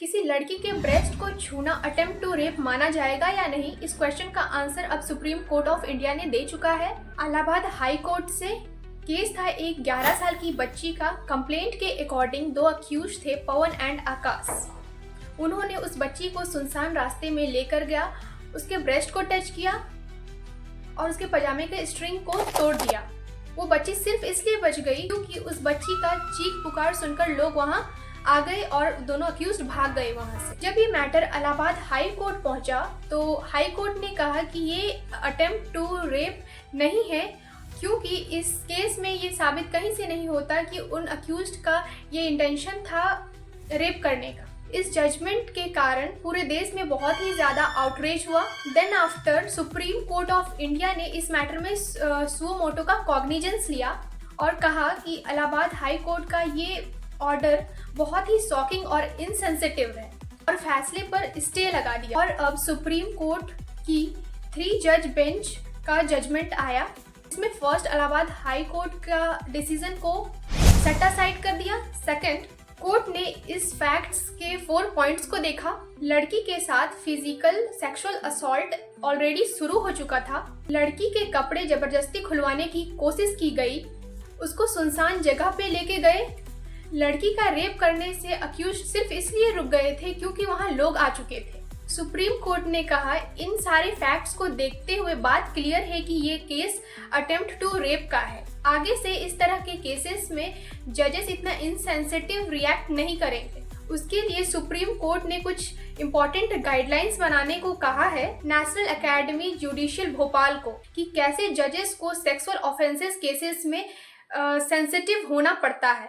किसी लड़की के ब्रेस्ट को छूना अटेम्प्ट टू रेप माना जाएगा या नहीं, इस क्वेश्चन का आंसर अब सुप्रीम कोर्ट ऑफ इंडिया ने दे चुका है। इलाहाबाद हाई कोर्ट से केस था एक 11 साल की बच्ची का। कंप्लेंट के अकॉर्डिंग दो अक्यूज थे, पवन एंड आकाश। उन्होंने उस बच्ची को सुनसान रास्ते में लेकर गया, उसके ब्रेस्ट को टच किया और उसके पजामे के स्ट्रिंग को तोड़ दिया। वो बच्ची सिर्फ इसलिए बच गई क्योंकि उस बच्ची का चीख पुकार सुनकर लोग वहां आ गए और दोनों अक्यूज्ड भाग गए वहां से। जब ये मैटर इलाहाबाद हाई कोर्ट पहुंचा तो हाई कोर्ट ने कहा कि ये अटेम्प्ट टू रेप नहीं है, क्योंकि इस केस में ये साबित कहीं से नहीं होता कि उन अक्यूज्ड का ये इंटेंशन था रेप करने का। इस जजमेंट के कारण पूरे देश में बहुत ही ज्यादा आउटरेज हुआ। Then after Supreme Court of India ने इस मैटर में सुओ मोटो का कॉग्निजेंस लिया और कहा कि इलाहाबाद हाई कोर्ट का ये ऑर्डर बहुत ही शॉकिंग और इनसेंसिटिव है और फैसले पर स्टे लगा दिया। और अब सुप्रीम कोर्ट की 3 जज बेंच का जजमेंट आया। इसमें फर्स्ट इलाहाबाद हाई कोर्ट का डिसीजन को सेट असाइड कर दिया। सेकंड, कोर्ट ने इस फैक्ट्स के 4 पॉइंट्स को देखा। लड़की के साथ फिजिकल सेक्सुअल असॉल्ट ऑलरेडी शुरू हो चुका था। लड़की के कपड़े जबरदस्ती खुलवाने की कोशिश की गई, उसको सुनसान जगह पे लेके गए। लड़की का रेप करने से अक्यूज सिर्फ इसलिए रुक गए थे क्योंकि वहां लोग आ चुके थे। सुप्रीम कोर्ट ने कहा इन सारे फैक्ट्स को देखते हुए बात क्लियर है कि ये केस अटेम्प्ट टू रेप का है। आगे से इस तरह के केसेस में जजेस इतना इनसेंसिटिव रिएक्ट नहीं करेंगे। उसके लिए सुप्रीम कोर्ट ने कुछ इम्पोर्टेंट गाइडलाइंस बनाने को कहा है नेशनल एकेडमी जुडिशियल भोपाल को, कि कैसे जजेस को सेक्सुअल ऑफेंसेस केसेस में सेंसिटिव होना पड़ता है।